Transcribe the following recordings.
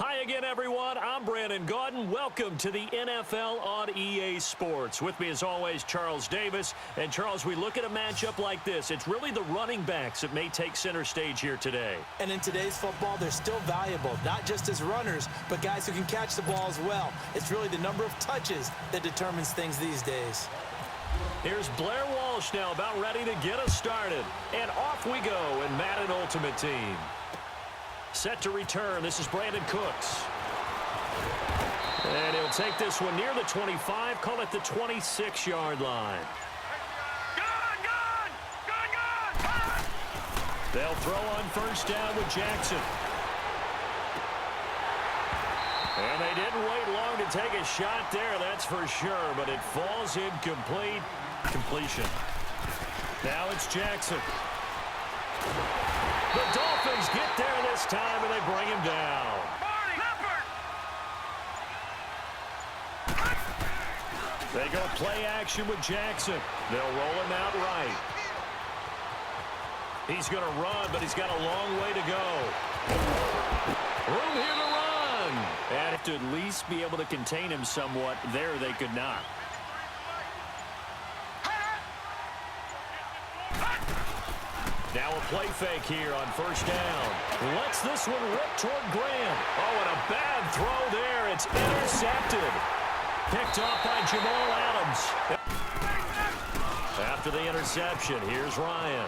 Hi again, everyone. I'm Brandon Gaudin. Welcome to the NFL on EA Sports. With me, as always, Charles Davis. And, Charles, we look at a matchup like this. It's really the running backs that may take center stage here today. And in today's football, they're still valuable, not just as runners, but guys who can catch the ball as well. It's really the number of touches that determines things these days. Here's Blair Walsh now, about ready to get us started. And off we go in Madden Ultimate Team. Set to return. This is Brandon Cooks. And he'll take this one near the 25, call it the 26-yard line. They'll throw on first down with Jackson. And they didn't wait long to take a shot there, that's for sure, but it falls incomplete. Completion. Now it's Jackson. The Dolphins get there this time, and they bring him down. They go play action with Jackson. They'll roll him out right. He's going to run, but he's got a long way to go. Room here to run. And to at least be able to contain him somewhat, there they could not. Now a play fake here on first down. Lets this one rip toward Graham. Oh, and a bad throw there. It's intercepted. Picked off by Jamal Adams. After the interception, here's Ryan.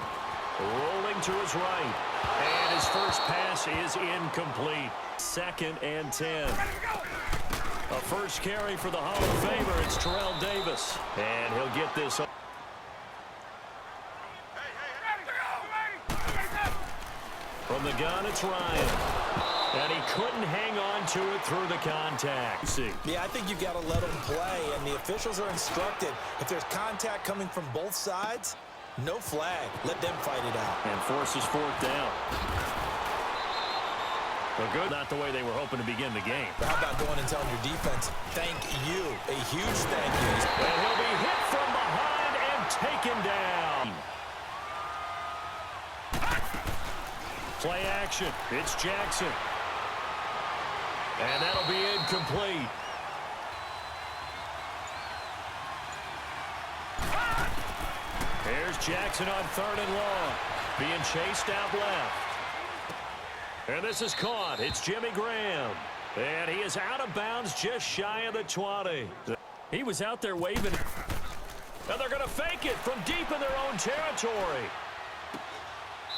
Rolling to his right. And his first pass is incomplete. 2nd and 10. A first carry for the Hall of Famer. It's Terrell Davis. And he'll get this up. From the gun, it's Ryan. And he couldn't hang on to it through the contact. Yeah, I think you've got to let them play, and the officials are instructed. If there's contact coming from both sides, no flag. Let them fight it out. And forces 4th down. But good, not the way they were hoping to begin the game. But how about going and telling your defense, thank you, a huge thank you. And he'll be hit from behind and taken down. Play action. It's Jackson. And that'll be incomplete. Here's Jackson on 3rd and long. Being chased out left. And this is caught. It's Jimmy Graham. And he is out of bounds just shy of the 20. He was out there waving. And they're going to fake it from deep in their own territory.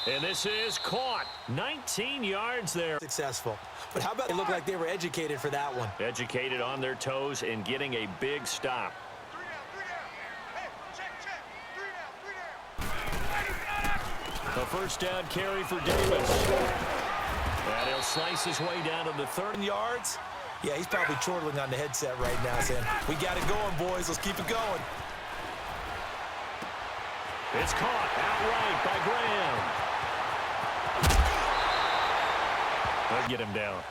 And this is caught. 19 yards there. Successful. But how about they look like they were educated for that one? Educated on their toes and getting a big stop. The first down carry for Davis. And he'll slice his way down to the 30 yards. Yeah, he's probably chortling on the headset right now saying, we got it going, boys. Let's keep it going. It's caught outright by Graham. They'll get him down.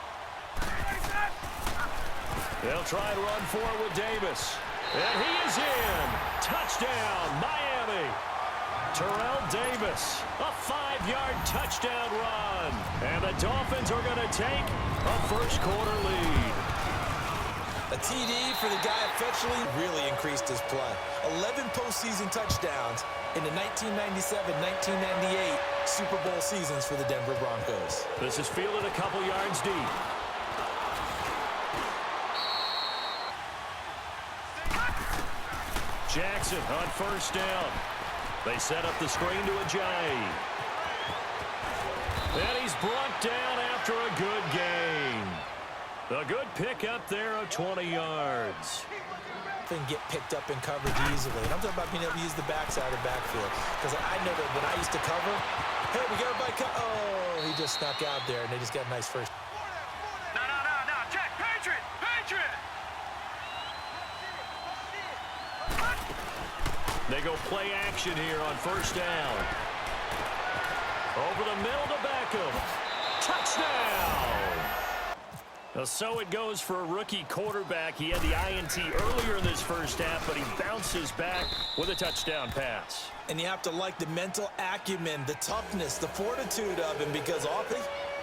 They'll try and run for it with Davis. And he is in. Touchdown, Miami. Terrell Davis, a 5-yard touchdown run. And the Dolphins are going to take a first-quarter lead. A TD for the guy effectively really increased his play. 11 postseason touchdowns in the 1997-1998 Super Bowl seasons for the Denver Broncos. This is fielded a couple yards deep. Jackson on first down. They set up the screen to Ajayi. And he's brought down after a good game. A good pick up there of 20 yards. And get picked up in coverage easily. And I'm talking about being able to use the backside of the backfield. Because I know that when I used to cover, hey, we got everybody oh, he just snuck out there, and they just got a nice first. No, check, Patriot! They go play action here on first down. Over the middle to Beckham. Touchdown! So it goes for a rookie quarterback. He had the INT earlier in this first half, but he bounces back with a touchdown pass. And you have to like the mental acumen, the toughness, the fortitude of him, because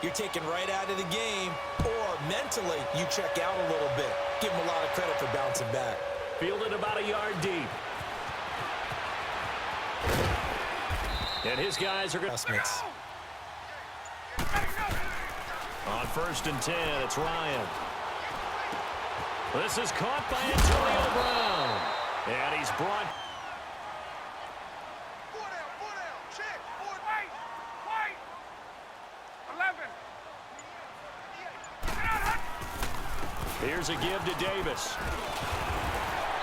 you're taken right out of the game, or mentally you check out a little bit. Give him a lot of credit for bouncing back. Fielded about a yard deep. And his guys are going to... On 1st and 10, it's Ryan. This is caught by Antonio Brown. And he's brought... Check. Wait. 11. Here's a give to Davis.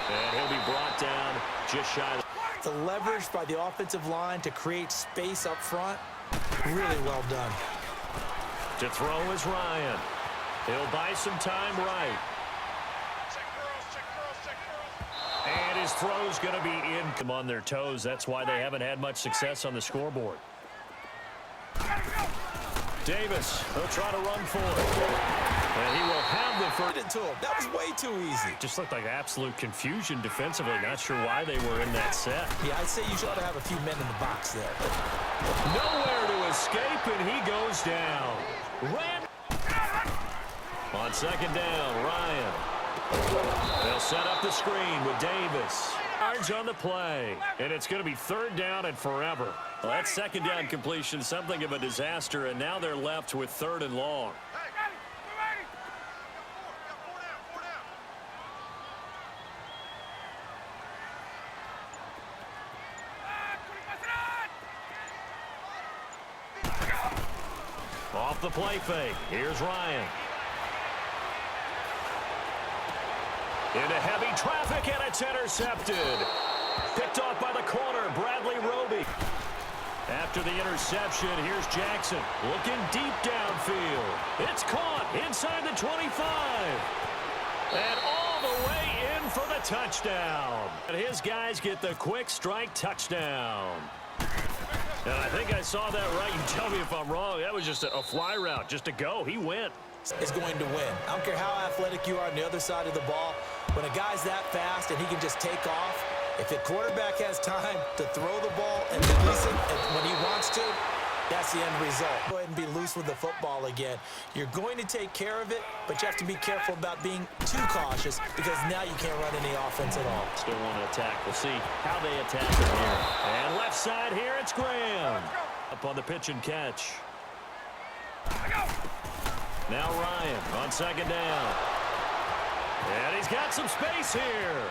And he'll be brought down just shy. The leverage by the offensive line to create space up front, really well done. To throw is Ryan. He'll buy some time right. And his throw's going to be in. Come on their toes. That's why they haven't had much success on the scoreboard. Davis, he'll try to run for it. And he will have the first. To him. That was way too easy. Just looked like absolute confusion defensively. Not sure why they were in that set. Yeah, I'd say you should have a few men in the box there. Nowhere to escape, and he goes down. On 2nd down, Ryan. They'll set up the screen with Davis. Yards on the play, and it's going to be 3rd down and forever. Well, that 2nd down completion, something of a disaster, and now they're left with 3rd and long. Off the play fake. Here's Ryan. Into heavy traffic, and it's intercepted. Picked off by the corner, Bradley Roby. After the interception, here's Jackson looking deep downfield. It's caught inside the 25. And all the way in for the touchdown. And his guys get the quick strike touchdown. And I think I saw that right. You tell me if I'm wrong. That was just a fly route, just to go. He went. Is going to win. I don't care how athletic you are on the other side of the ball. When a guy's that fast and he can just take off, if the quarterback has time to throw the ball and release it when he wants to, that's the end result. Go ahead and be loose with the football again. You're going to take care of it, but you have to be careful about being too cautious because now you can't run any offense at all. Still want to attack. We'll see how they attack it here. And left side here, it's Graham. Up on the pitch and catch. Now Ryan on 2nd down. And he's got some space here.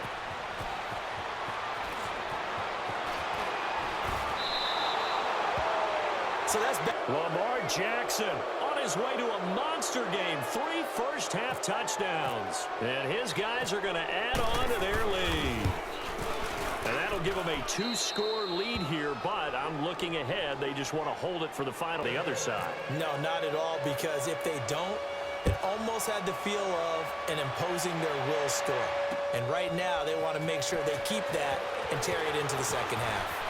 So that's Lamar Jackson on his way to a monster game. 3 first-half touchdowns. And his guys are going to add on to their lead. And that'll give them a 2-score lead here, but I'm looking ahead. They just want to hold it for the final the other side. No, not at all, because if they don't, it almost had the feel of an imposing their will score. And right now, they want to make sure they keep that and carry it into the second half.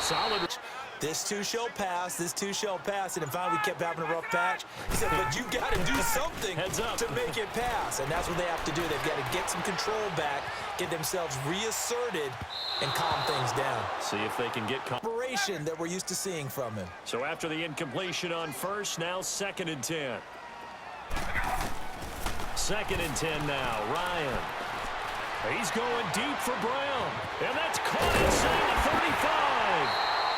Solid. This too shall pass. This too shall pass. And finally, we kept having a rough patch. He said, but you got to do something to make it pass. And that's what they have to do. They've got to get some control back, get themselves reasserted, and calm things down. See if they can get Operation that we're used to seeing from him. So after the incompletion on 1st, now 2nd and 10. 2nd and 10 now. Ryan. He's going deep for Brown. And that's caught inside the 35.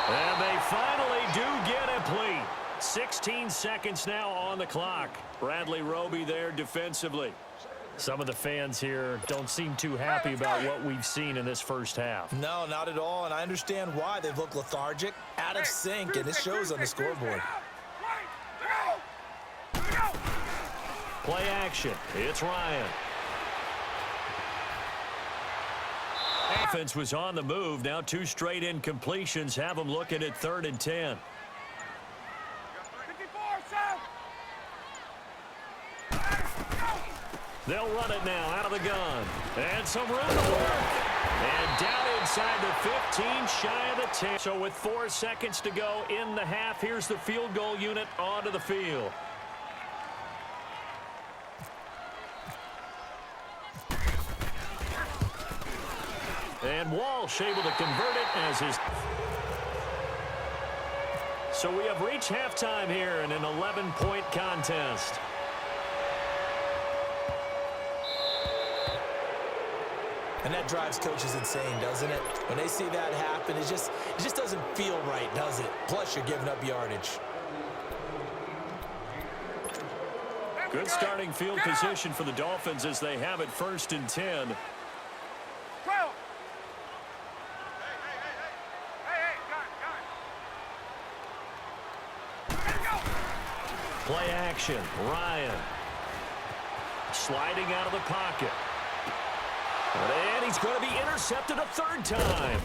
And they finally do get a plea. 16 seconds now on the clock. Bradley Roby there defensively. Some of the fans here don't seem too happy about what we've seen in this first half. No, not at all, and I understand why. They've looked lethargic, out of sync, and it shows on the scoreboard. Play action. It's Ryan. Offense was on the move. Now 2 straight incompletions have them looking at 3rd and 10. They'll run it now out of the gun. And some room to work. And down inside the 15, shy of the 10. So with 4 seconds to go in the half, here's the field goal unit onto the field. And Walsh able to convert it as his... So we have reached halftime here in an 11-point contest. And that drives coaches insane, doesn't it? When they see that happen, it just doesn't feel right, does it? Plus, you're giving up yardage. Good starting field position for the Dolphins as they have it 1st and 10. 12. Hey, got it. Let's go. Play action. Ryan. Sliding out of the pocket. And he's going to be intercepted a 3rd time.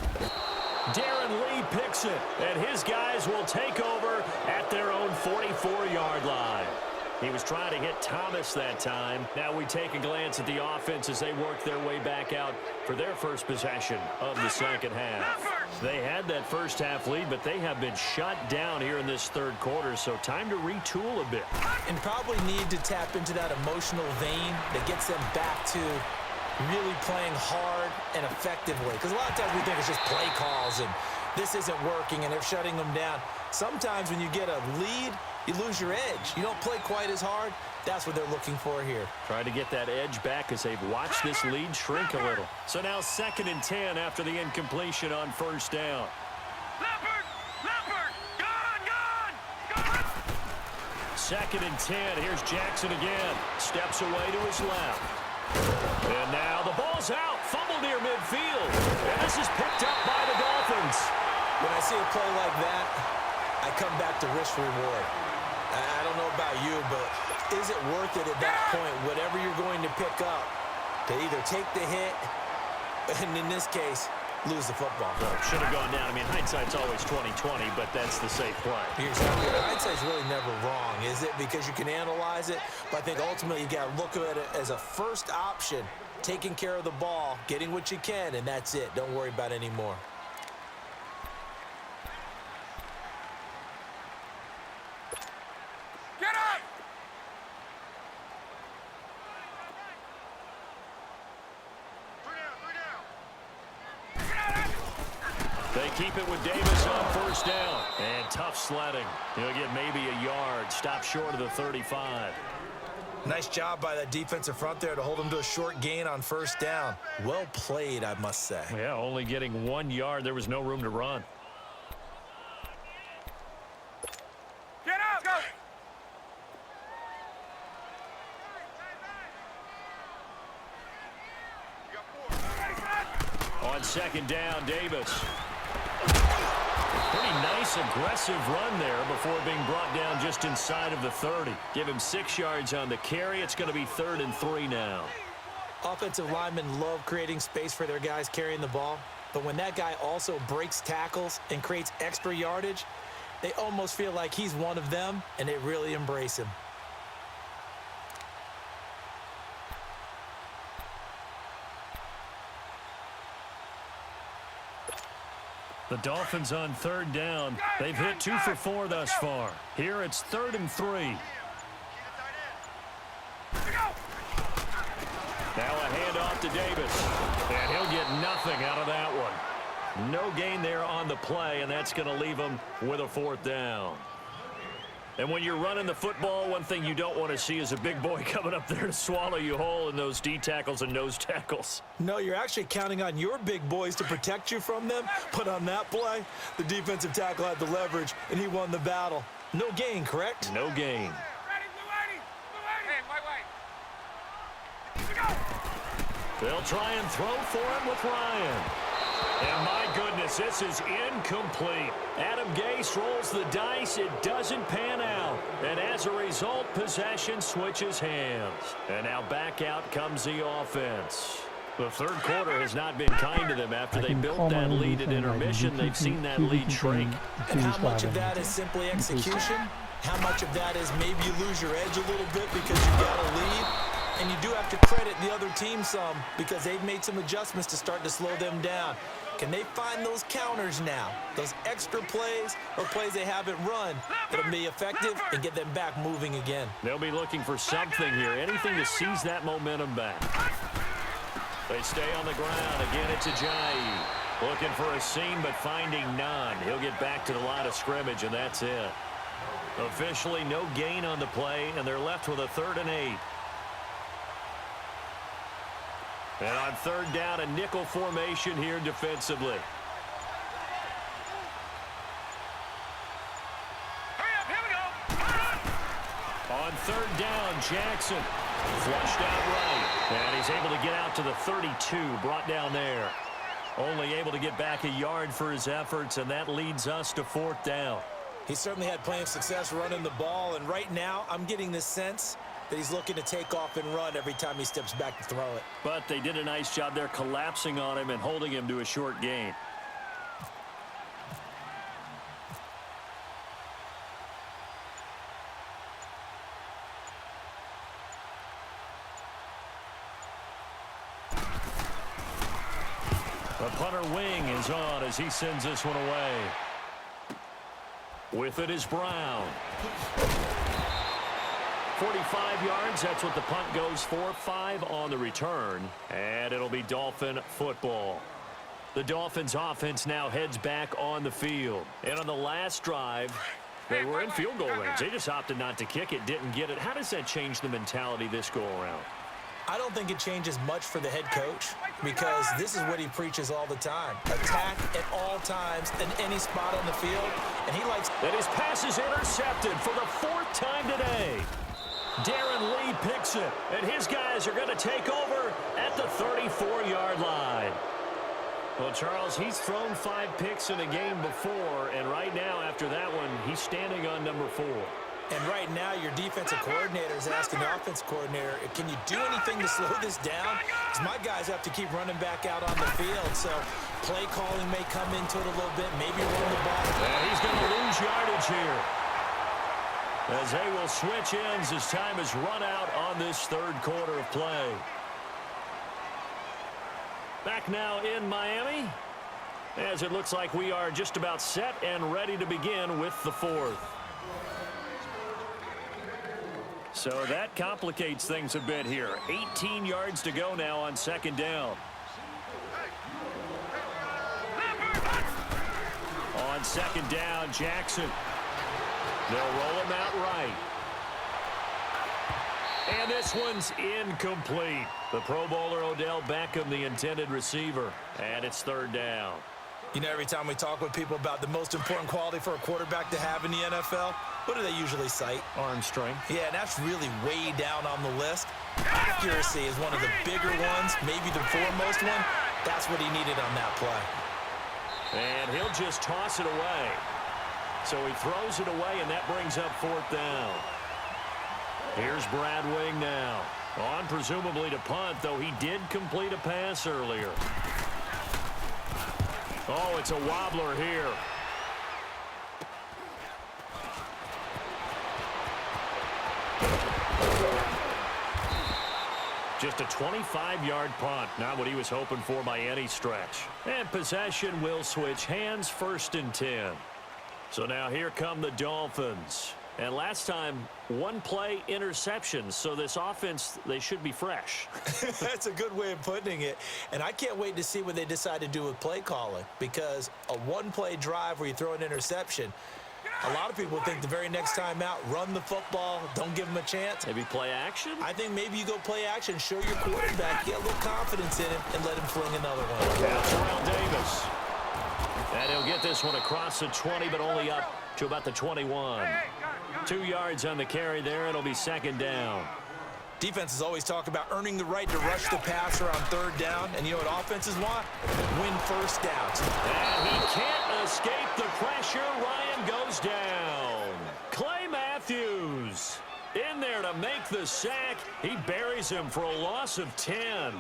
Darren Lee picks it, and his guys will take over at their own 44-yard line. He was trying to hit Thomas that time. Now we take a glance at the offense as they work their way back out for their first possession of the second half. They had that first half lead, but they have been shut down here in this 3rd quarter, so time to retool a bit. And probably need to tap into that emotional vein that gets them back to really playing hard and effectively. Because a lot of times we think it's just play calls and this isn't working and they're shutting them down. Sometimes when you get a lead, you lose your edge. You don't play quite as hard. That's what they're looking for here. Trying to get that edge back as they've watched this lead shrink a little. So now 2nd and 10 after the incompletion on 1st down. Leopard! Gone! 2nd and 10. Here's Jackson again. Steps away to his left. And now the ball's out. Fumble near midfield. And this is picked up by the Dolphins. When I see a play like that, I come back to risk reward. I don't know about you, but is it worth it at that point, whatever you're going to pick up, to either take the hit, and in this case, lose the football? Should have gone down. I mean, hindsight's always 20/20, but that's the safe play. Hindsight's really never wrong, is it? Because you can analyze it, but I think ultimately you got to look at it as a first option, taking care of the ball, getting what you can, and that's it. Don't worry about any more. Get up! They keep it with Davis on 1st down. And tough sledding. He'll get maybe a yard. Stop short of the 35. Nice job by that defensive front there to hold him to a short gain on 1st down. Well played, I must say. Yeah, only getting 1 yard. There was no room to run. Get up! Go! On 2nd down, Davis. Pretty nice, aggressive run there before being brought down just inside of the 30. Give him 6 yards on the carry. It's going to be 3rd and 3 now. Offensive linemen love creating space for their guys carrying the ball, but when that guy also breaks tackles and creates extra yardage, they almost feel like he's one of them, and they really embrace him. The Dolphins on 3rd down. They've hit 2 for 4 thus far. Here it's 3rd and 3. Now a handoff to Davis. And he'll get nothing out of that one. No gain there on the play, and that's going to leave him with a 4th down. And when you're running the football, one thing you don't want to see is a big boy coming up there to swallow you whole in those D tackles and nose tackles. No, you're actually counting on your big boys to protect you from them, but on that play, the defensive tackle had the leverage, and he won the battle. No gain, correct? No gain. They'll try and throw for him with Ryan. And my goodness, this is incomplete. Adam Gase rolls the dice. It doesn't pan out. And as a result, possession switches hands. And now back out comes the offense. The 3rd quarter has not been kind to them after they built that lead at intermission. They've seen that lead shrink. And how much of that is simply execution? How much of that is maybe you lose your edge a little bit because you got a lead? And you do have to credit the other team some because they've made some adjustments to start to slow them down. Can they find those counters now, those extra plays or plays they haven't run that'll be effective and get them back moving again? They'll be looking for something here, anything to seize that momentum back. They stay on the ground. Again, it's Ajayi. Looking for a seam, but finding none. He'll get back to the line of scrimmage, and that's it. Officially no gain on the play, and they're left with a 3rd and 8. And on 3rd down, a nickel formation here defensively. Hurry up, here we go. On 3rd down, Jackson flushed out right. And he's able to get out to the 32, brought down there. Only able to get back a yard for his efforts, and that leads us to 4th down. He certainly had plenty of success running the ball, and right now I'm getting the sense that he's looking to take off and run every time he steps back to throw it. But they did a nice job there collapsing on him and holding him to a short gain. The punter wing is on as he sends this one away. With it is Brown. 45 yards, that's what the punt goes for. 5 on the return, and it'll be Dolphin football. The Dolphins offense now heads back on the field. And on the last drive, they were in field goal range. They just opted not to kick it, didn't get it. How does that change the mentality this go around? I don't think it changes much for the head coach because this is what he preaches all the time. Attack at all times in any spot on the field, and he likes... And his pass is intercepted for the 4th time today. Darren Lee picks it, and his guys are going to take over at the 34-yard line. Well, Charles, he's thrown 5 picks in a game before, and right now, after that one, he's standing on number 4. And right now, your defensive coordinator is asking the offense coordinator, can you do anything to slow this down? Because my guys have to keep running back out on the field, so play calling may come into it a little bit, maybe run the ball. And he's going to lose yardage here, as they will switch ends as time is run out on this 3rd quarter of play. Back now in Miami, as it looks like we are just about set and ready to begin with the 4th. So that complicates things a bit here. 18 yards to go now on 2nd down. On 2nd down, Jackson. They'll roll him out right. And this one's incomplete. The Pro Bowler Odell Beckham, the intended receiver. And it's 3rd down. You know, every time we talk with people about the most important quality for a quarterback to have in the NFL, what do they usually cite? Arm strength. Yeah, and that's really way down on the list. Accuracy is one of the bigger ones, maybe the foremost one. That's what he needed on that play. And he'll just toss it away. So he throws it away, and that brings up 4th down. Here's Brad Wing now. On presumably to punt, though he did complete a pass earlier. Oh, it's a wobbler here. Just a 25-yard punt, not what he was hoping for by any stretch. And possession will switch hands, 1st and 10. So now here come the Dolphins. And last time, 1 play interception. So this offense, they should be fresh. That's a good way of putting it. And I can't wait to see what they decide to do with play calling, because a 1-play drive where you throw an interception, a lot of people think the very next time out, run the football, don't give them a chance. Maybe play action? I think maybe you go play action, show your quarterback, get a little confidence in him, and let him fling another one. That's Terrell Davis. And he'll get this one across the 20, but only up to about the 21. 2 yards on the carry there. It'll be 2nd down. Defenses always talk about earning the right to rush the passer on 3rd down. And you know what offenses want? Win 1st downs. And he can't escape the pressure. Ryan goes down. Clay Matthews in there to make the sack. He buries him for a loss of 10.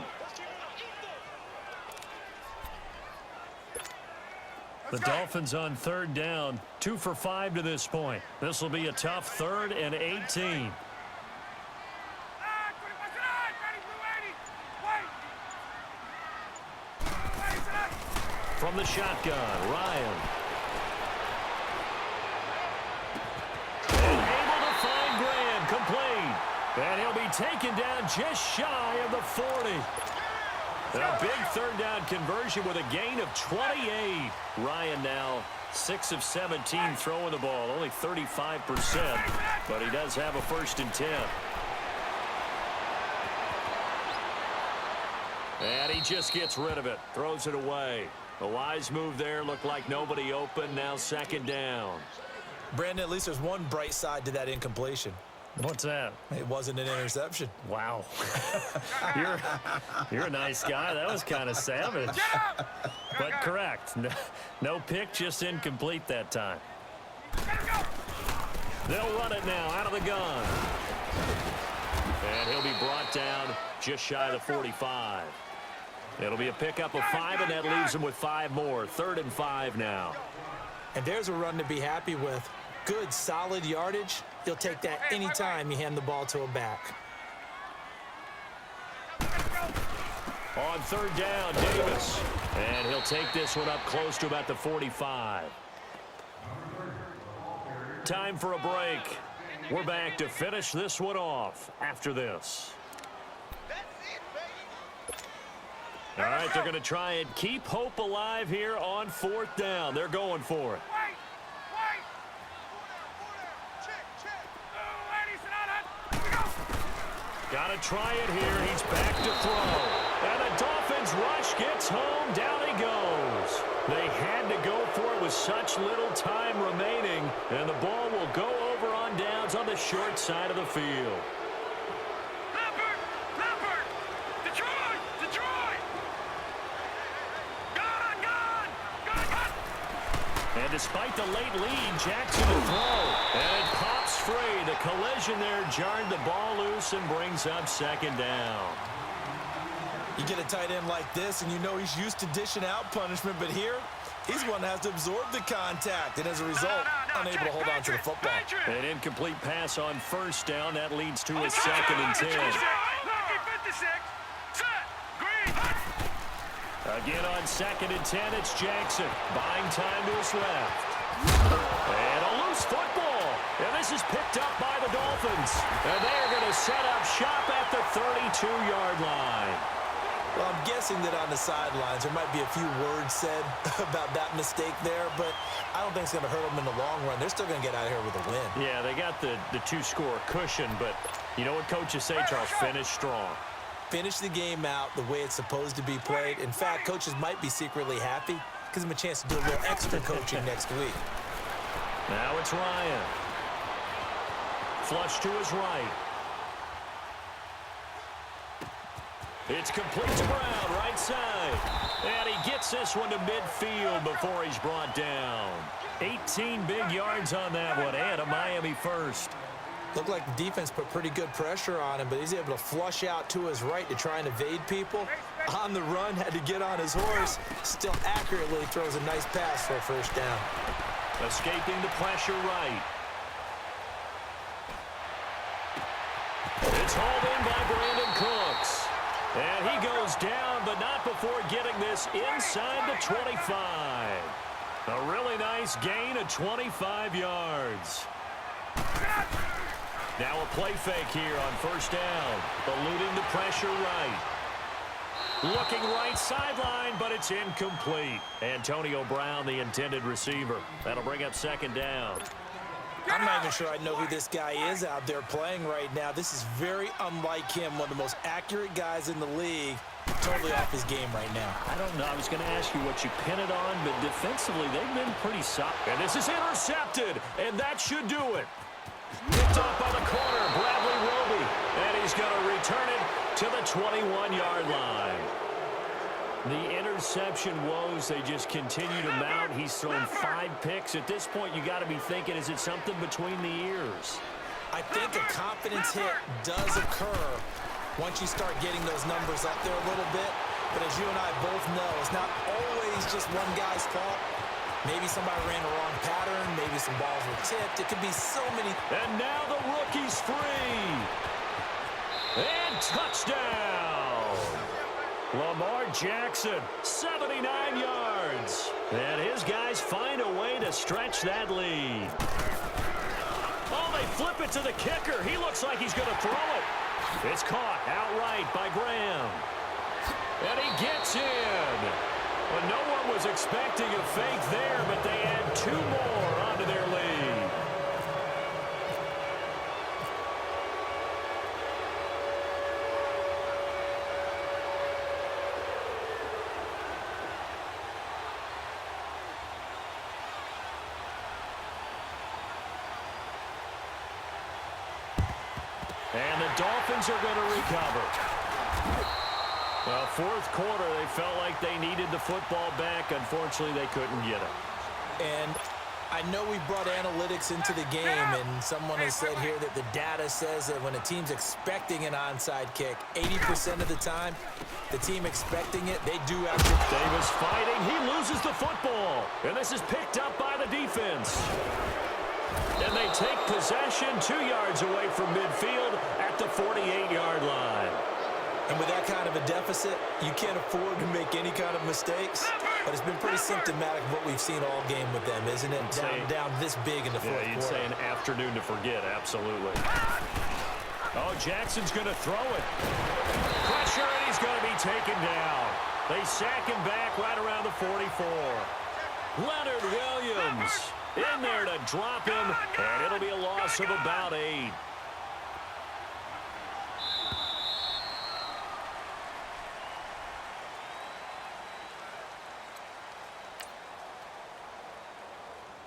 The Dolphins on 3rd down, 2 for 5 to this point. This will be a tough 3rd and 18. From the shotgun, Ryan. And able to find Graham, complete. And he'll be taken down just shy of the 40. A big third down conversion with a gain of 28. Ryan now 6 of 17 throwing the ball, only 35%, but he does have a 1st and 10. And he just gets rid of it, throws it away. A wise move there, looked like nobody open, now 2nd down. Brandon, at least there's one bright side to that incompletion. What's that? It wasn't an interception. Wow. You're a nice guy. That was kind of savage. But correct. No pick, just incomplete that time. They'll run it now out of the gun. And he'll be brought down just shy of the 45. It'll be a pickup of 5, and that leaves him with 5 more. 3rd and 5 now. And there's a run to be happy with. Good, solid yardage. He'll take that anytime you hand the ball to a back. On 3rd down, Davis. And he'll take this one up close to about the 45. Time for a break. We're back to finish this one off after this. All right, they're going to try and keep hope alive here on 4th down. They're going for it. Got to try it here. He's back to throw. And the Dolphins rush gets home. Down he goes. They had to go for it with such little time remaining. And the ball will go over on downs on the short side of the field. And despite the late lead, Jackson to throw. And it pops free. The collision there jarred the ball loose and brings up 2nd down. You get a tight end like this, and you know he's used to dishing out punishment, but here, he's one that has to absorb the contact, and as a result, unable to hold on to the football. An incomplete pass on 1st down. That leads to a 2nd and 10. Again on 2nd and 10, it's Jackson. Buying time to his left. And a loose football. And this is picked up by the Dolphins. And they are going to set up shop at the 32-yard line. Well, I'm guessing that on the sidelines there might be a few words said about that mistake there, but I don't think it's going to hurt them in the long run. They're still going to get out of here with a win. Yeah, they got the 2-score cushion, but you know what coaches say, Charles? Finish strong. Finish the game out the way it's supposed to be played. In fact, coaches might be secretly happy. Gives them a chance to do a little extra coaching next week. Now it's Ryan. Flush to his right. It's complete to Brown, right side. And he gets this one to midfield before he's brought down. 18 big yards on that one, and a Miami 1st. Looked like the defense put pretty good pressure on him, but he's able to flush out to his right to try and evade people. On the run, had to get on his horse. Still accurately throws a nice pass for a 1st down. Escaping the pressure right. It's hauled in by Brandon Cooks. And he goes down, but not before getting this inside the 25. A really nice gain of 25 yards. Now a play fake here on 1st down. Eluding the pressure right. Looking right sideline, but it's incomplete. Antonio Brown, the intended receiver. That'll bring up 2nd down. I'm not even sure I know who this guy is out there playing right now. This is very unlike him, one of the most accurate guys in the league. Totally off his game right now. I don't know. I was going to ask you what you pin it on, but defensively, they've been pretty solid. And this is intercepted, and that should do it. Picked off by the corner, Bradley Roby. And he's going to return it to the 21-yard line. The interception woes, they just continue to mount. He's thrown 5 picks. At this point, you got to be thinking, is it something between the ears? I think a confidence hit does occur once you start getting those numbers up there a little bit. But as you and I both know, it's not always just one guy's fault. Maybe somebody ran a wrong pattern. Maybe some balls were tipped. It could be so many. And now the rookie's free. And touchdown. Lamar Jackson, 79 yards. And his guys find a way to stretch that lead. Oh, they flip it to the kicker. He looks like he's going to throw it. It's caught outright by Graham. And he gets in. Well, no one was expecting a fake there, but they add 2 more onto their lead. And the Dolphins are going to recover. Well, fourth quarter, they felt like they needed the football back. Unfortunately, they couldn't get it. And I know we brought analytics into the game, and someone has said here that the data says that when a team's expecting an onside kick, 80% of the time, the team expecting it, they do actually. Davis fighting. He loses the football. And this is picked up by the defense. And they take possession 2 yards away from midfield at the 48-yard line. And with that kind of a deficit, you can't afford to make any kind of mistakes. But it's been pretty symptomatic of what we've seen all game with them, isn't it? Down this big in the fourth quarter. Yeah, you'd say an afternoon to forget, absolutely. Oh, Jackson's going to throw it. Pressure, and he's going to be taken down. They sack him back right around the 44. Leonard Williams in there to drop him, and it'll be a loss of about 8.